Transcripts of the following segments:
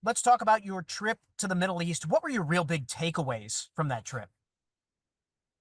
let's talk about your trip to the Middle East. What were your real big takeaways from that trip?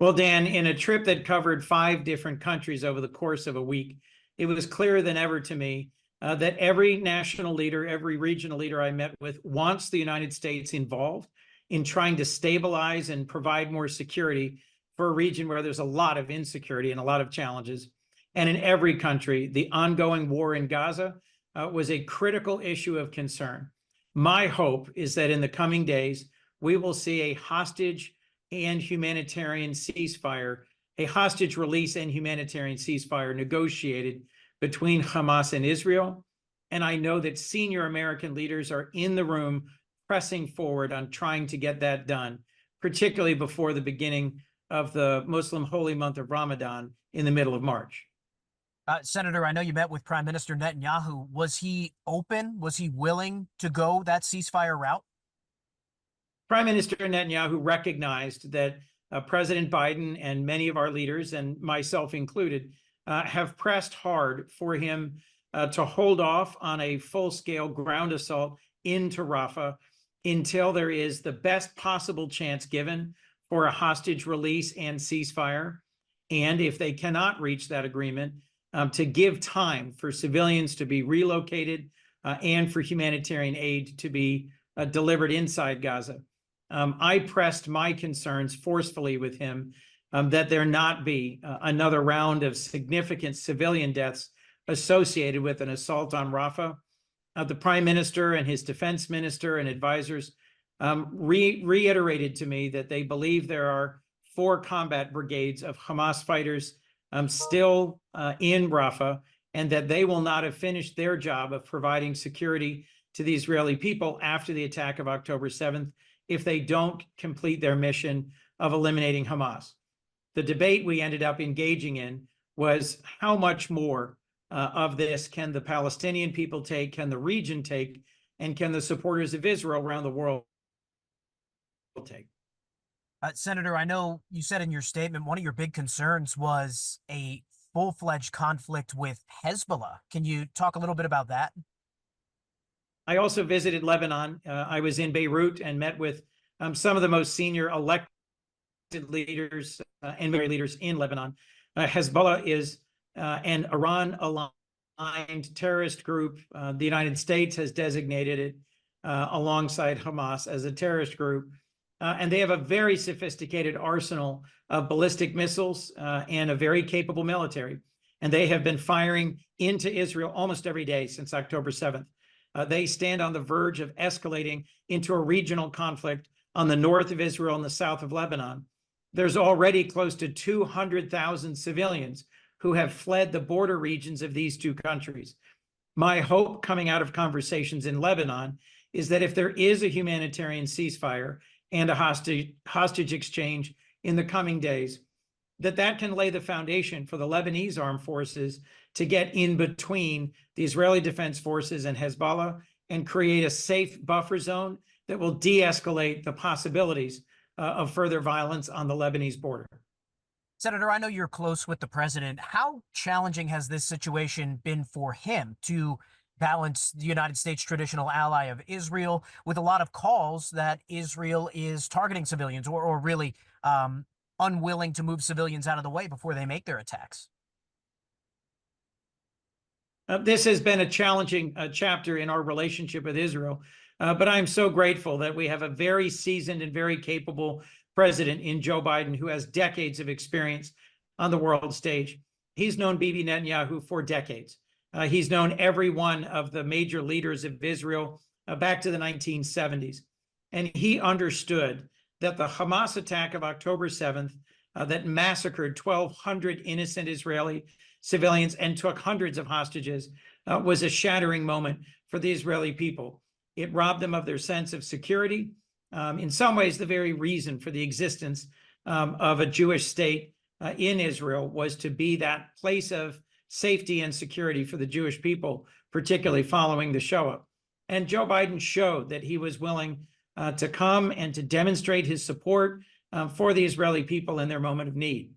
Well, Dan, in a trip that covered 5 different countries over the course of a week, it was clearer than ever to me that every national leader, every regional leader I met with wants the United States involved in trying to stabilize and provide more security for a region where there's a lot of insecurity and a lot of challenges. And in every country, the ongoing war in Gaza was a critical issue of concern. My hope is that in the coming days, we will see a hostage and humanitarian ceasefire, a hostage release and humanitarian ceasefire negotiated between Hamas and Israel. And I know that senior American leaders are in the room pressing forward on trying to get that done, particularly before the beginning of the Muslim holy month of Ramadan in the middle of March. Senator, I know you met with Prime Minister Netanyahu. Was he open? Was he willing to go that ceasefire route? Prime Minister Netanyahu recognized that President Biden and many of our leaders, and myself included, have pressed hard for him to hold off on a full-scale ground assault into Rafah until there is the best possible chance given for a hostage release and ceasefire. And if they cannot reach that agreement, to give time for civilians to be relocated and for humanitarian aid to be delivered inside Gaza. I pressed my concerns forcefully with him that there not be another round of significant civilian deaths associated with an assault on Rafah. The Prime Minister and his defense minister and advisors reiterated to me that they believe there are 4 combat brigades of Hamas fighters still in Rafah, and that they will not have finished their job of providing security to the Israeli people after the attack of October 7th if they don't complete their mission of eliminating Hamas. The debate we ended up engaging in was how much more of this can the Palestinian people take, can the region take, and can the supporters of Israel around the world take? Senator, I know you said in your statement one of your big concerns was a full-fledged conflict with Hezbollah. Can you talk a little bit about that? I also visited Lebanon. I was in Beirut and met with some of the most senior elected leaders and military leaders in Lebanon. Hezbollah is an Iran-aligned terrorist group. The United States has designated it alongside Hamas as a terrorist group. And they have a very sophisticated arsenal of ballistic missiles and a very capable military. And they have been firing into Israel almost every day since October 7th. They stand on the verge of escalating into a regional conflict on the north of Israel and the south of Lebanon. There's already close to 200,000 civilians who have fled the border regions of these 2 countries. My hope coming out of conversations in Lebanon is that if there is a humanitarian ceasefire and a hostage exchange in the coming days, that can lay the foundation for the Lebanese armed forces to get in between the Israeli Defense Forces and Hezbollah and create a safe buffer zone that will de-escalate the possibilities of further violence on the Lebanese border. Senator, I know you're close with the president. How challenging has this situation been for him to balance the United States' traditional ally of Israel with a lot of calls that Israel is targeting civilians or really unwilling to move civilians out of the way before they make their attacks? This has been a challenging chapter in our relationship with Israel, but I'm so grateful that we have a very seasoned and very capable president in Joe Biden who has decades of experience on the world stage. He's known Bibi Netanyahu for decades. He's known every one of the major leaders of Israel back to the 1970s. And he understood that the Hamas attack of October 7th that massacred 1,200 innocent Israeli civilians and took hundreds of hostages was a shattering moment for the Israeli people. It robbed them of their sense of security. In some ways, the very reason for the existence of a Jewish state in Israel was to be that place of safety and security for the Jewish people, particularly following the Shoah. And Joe Biden showed that he was willing to come and to demonstrate his support for the Israeli people in their moment of need.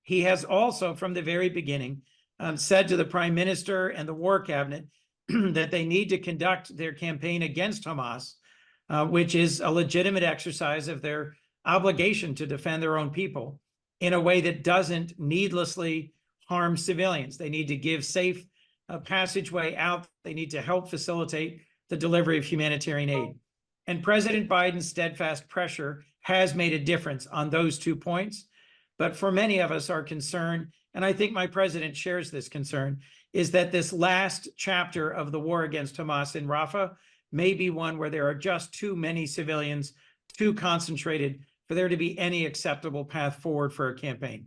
He has also, from the very beginning, said to the Prime Minister and the War Cabinet that they need to conduct their campaign against Hamas which is a legitimate exercise of their obligation to defend their own people in a way that doesn't needlessly harm civilians. They need to give safe passageway out. They need to help facilitate the delivery of humanitarian aid. And President Biden's steadfast pressure has made a difference on those 2 points. But for many of us, our concern, and I think my president shares this concern, is that this last chapter of the war against Hamas in Rafah may be one where there are just too many civilians, too concentrated for there to be any acceptable path forward for a campaign.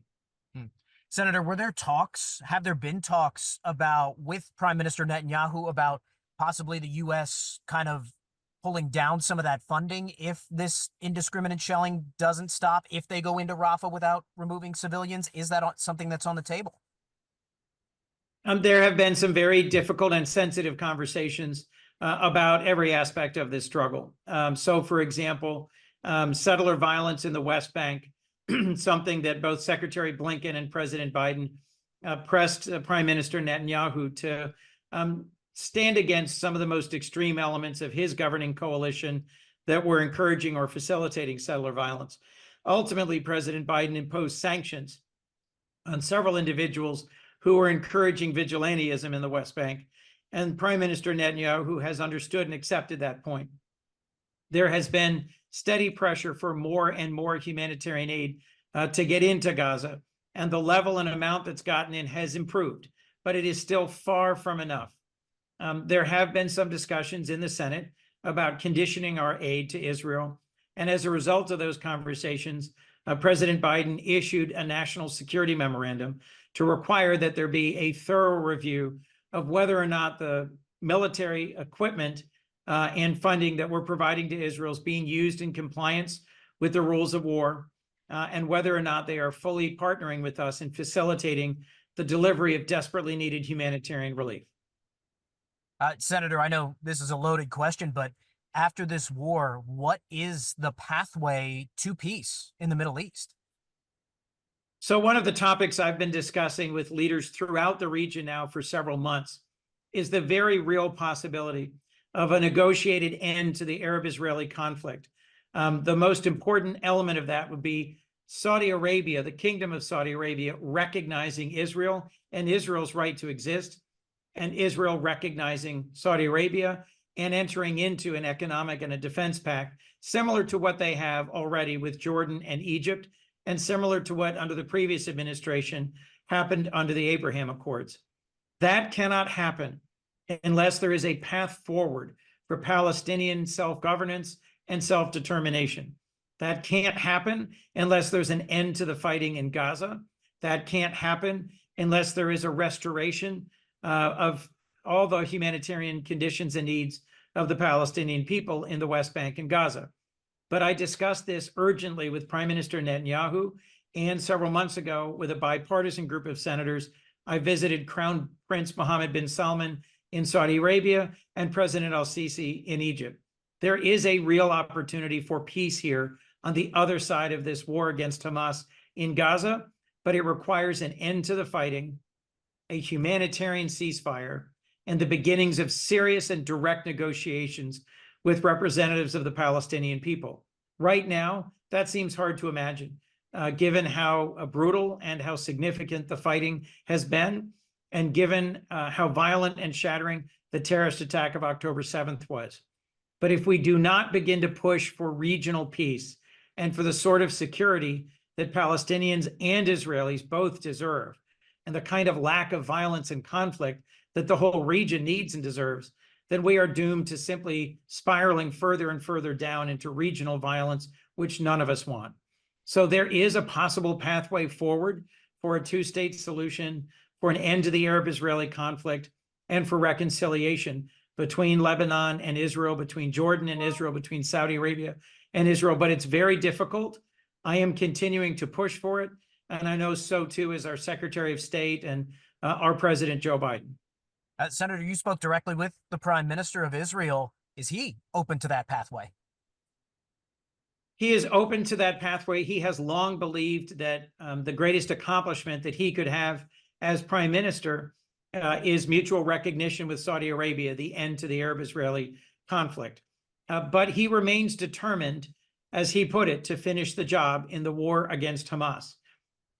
Senator, have there been talks with Prime Minister Netanyahu about possibly the U.S. kind of pulling down some of that funding if this indiscriminate shelling doesn't stop, if they go into Rafah without removing civilians? Is that something that's on the table? There have been some very difficult and sensitive conversations about every aspect of this struggle. So, for example, settler violence in the West Bank, something that both Secretary Blinken and President Biden pressed Prime Minister Netanyahu to stand against some of the most extreme elements of his governing coalition that were encouraging or facilitating settler violence. Ultimately, President Biden imposed sanctions on several individuals who were encouraging vigilantism in the West Bank. And Prime Minister Netanyahu has understood and accepted that point. There has been steady pressure for more and more humanitarian aid to get into Gaza, and the level and amount that's gotten in has improved, but it is still far from enough. There have been some discussions in the Senate about conditioning our aid to Israel, and as a result of those conversations, President Biden issued a national security memorandum to require that there be a thorough review of whether or not the military equipment and funding that we're providing to Israel is being used in compliance with the rules of war, and whether or not they are fully partnering with us in facilitating the delivery of desperately needed humanitarian relief. Senator, I know this is a loaded question, but after this war, what is the pathway to peace in the Middle East? So one of the topics I've been discussing with leaders throughout the region now for several months is the very real possibility of a negotiated end to the Arab-Israeli conflict. The most important element of that would be Saudi Arabia, the Kingdom of Saudi Arabia, recognizing Israel and Israel's right to exist, and Israel recognizing Saudi Arabia and entering into an economic and a defense pact, similar to what they have already with Jordan and Egypt, and similar to what under the previous administration happened under the Abraham Accords. That cannot happen unless there is a path forward for Palestinian self-governance and self-determination. That can't happen unless there's an end to the fighting in Gaza. That can't happen unless there is a restoration of all the humanitarian conditions and needs of the Palestinian people in the West Bank and Gaza. But I discussed this urgently with Prime Minister Netanyahu, and several months ago with a bipartisan group of senators, I visited Crown Prince Mohammed bin Salman in Saudi Arabia and President al-Sisi in Egypt. There is a real opportunity for peace here on the other side of this war against Hamas in Gaza, but it requires an end to the fighting, a humanitarian ceasefire, and the beginnings of serious and direct negotiations with representatives of the Palestinian people. Right now, that seems hard to imagine, given how brutal and how significant the fighting has been, and given how violent and shattering the terrorist attack of October 7th was. But if we do not begin to push for regional peace and for the sort of security that Palestinians and Israelis both deserve, and the kind of lack of violence and conflict that the whole region needs and deserves, then we are doomed to simply spiraling further and further down into regional violence, which none of us want. So there is a possible pathway forward for a two-state solution, for an end to the Arab-Israeli conflict, and for reconciliation between Lebanon and Israel, between Jordan and Israel, between Saudi Arabia and Israel. But it's very difficult. I am continuing to push for it. And I know so too is our Secretary of State and our President Joe Biden. Senator, you spoke directly with the Prime Minister of Israel. Is he open to that pathway? He is open to that pathway. He has long believed that the greatest accomplishment that he could have as Prime Minister is mutual recognition with Saudi Arabia, the end to the Arab-Israeli conflict. but he remains determined, as he put it, to finish the job in the war against Hamas.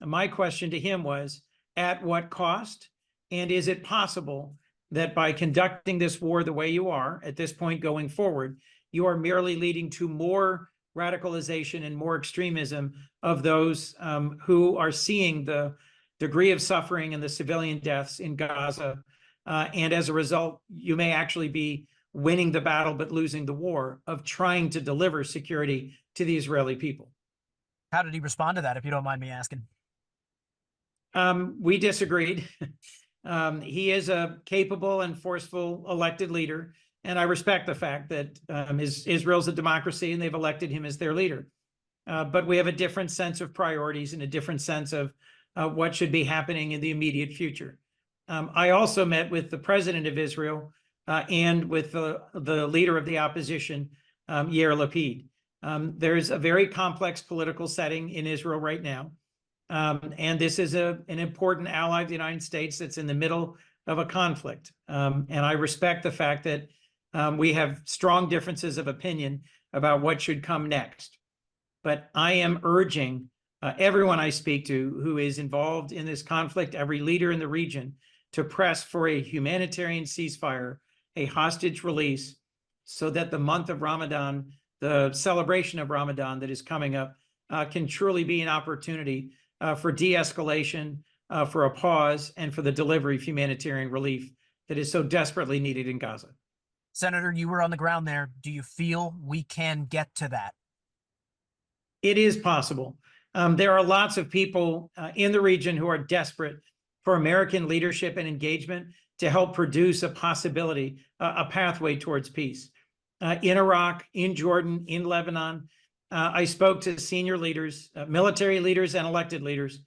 My question to him was, at what cost? And is it possible that by conducting this war the way you are at this point going forward, you are merely leading to more radicalization and more extremism of those who are seeing the degree of suffering and the civilian deaths in Gaza? And as a result, you may actually be winning the battle but losing the war of trying to deliver security to the Israeli people. How did he respond to that, if you don't mind me asking? We disagreed. He is a capable and forceful elected leader, and I respect the fact that Israel's a democracy and they've elected him as their leader. But we have a different sense of priorities and a different sense of what should be happening in the immediate future. I also met with the president of Israel and with the leader of the opposition, Yair Lapid. There's a very complex political setting in Israel right now. And this is an important ally of the United States that's in the middle of a conflict. And I respect the fact that we have strong differences of opinion about what should come next. But I am urging everyone I speak to who is involved in this conflict, every leader in the region, to press for a humanitarian ceasefire, a hostage release, so that the month of Ramadan, the celebration of Ramadan that is coming up, can truly be an opportunity for de-escalation, for a pause, and for the delivery of humanitarian relief that is so desperately needed in Gaza. Senator, you were on the ground there. Do you feel we can get to that? It is possible. There are lots of people in the region who are desperate for American leadership and engagement to help produce a possibility, a pathway towards peace. In Iraq, in Jordan, in Lebanon, I spoke to senior leaders, military leaders and elected leaders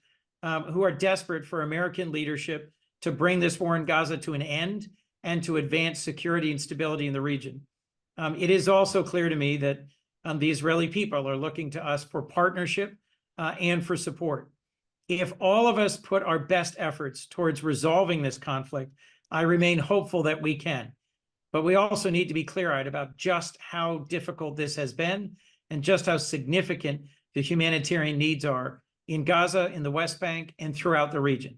who are desperate for American leadership to bring this war in Gaza to an end and to advance security and stability in the region. It is also clear to me that the Israeli people are looking to us for partnership and for support. If all of us put our best efforts towards resolving this conflict, I remain hopeful that we can. But we also need to be clear-eyed about just how difficult this has been and just how significant the humanitarian needs are in Gaza, in the West Bank, and throughout the region.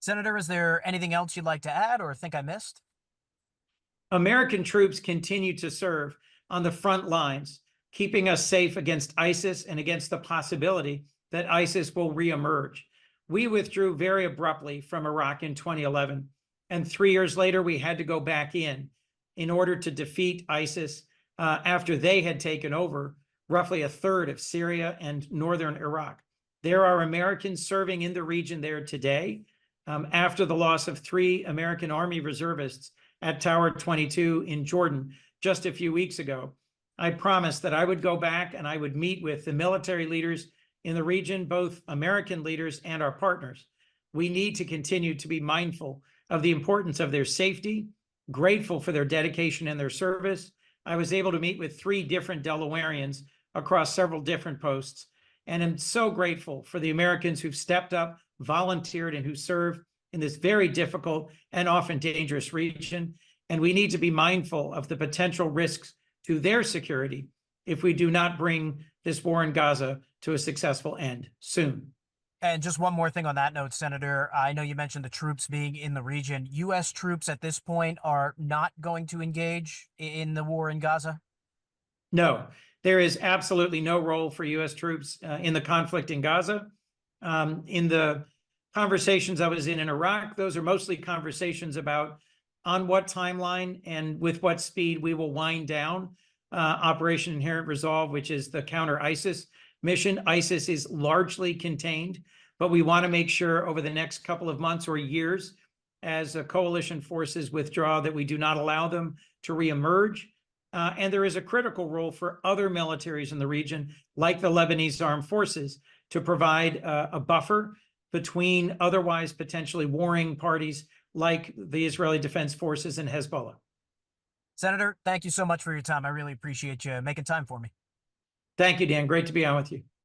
Senator, is there anything else you'd like to add or think I missed? American troops continue to serve on the front lines, keeping us safe against ISIS and against the possibility that ISIS will reemerge. We withdrew very abruptly from Iraq in 2011, and 3 years later, we had to go back in order to defeat ISIS after they had taken over roughly a third of Syria and northern Iraq. There are Americans serving in the region there today after the loss of 3 American Army reservists at Tower 22 in Jordan just a few weeks ago. I promised that I would go back and I would meet with the military leaders in the region, both American leaders and our partners. We need to continue to be mindful of the importance of their safety, grateful for their dedication and their service. I was able to meet with 3 different Delawareans across several different posts, and I'm so grateful for the Americans who've stepped up, volunteered, and who serve in this very difficult and often dangerous region. And we need to be mindful of the potential risks to their security if we do not bring this war in Gaza to a successful end soon. And just one more thing on that note, Senator. I know you mentioned the troops being in the region. U.S. troops at this point are not going to engage in the war in Gaza? No, there is absolutely no role for U.S. troops in the conflict in Gaza. In the conversations I was in Iraq, those are mostly conversations about on what timeline and with what speed we will wind down Operation Inherent Resolve, which is the counter-ISIS mission. ISIS is largely contained, but we want to make sure over the next couple of months or years, as coalition forces withdraw, that we do not allow them to reemerge. And there is a critical role for other militaries in the region, like the Lebanese armed forces, to provide a buffer between otherwise potentially warring parties like the Israeli Defense Forces and Hezbollah. Senator, thank you so much for your time. I really appreciate you making time for me. Thank you, Dan. Great to be on with you.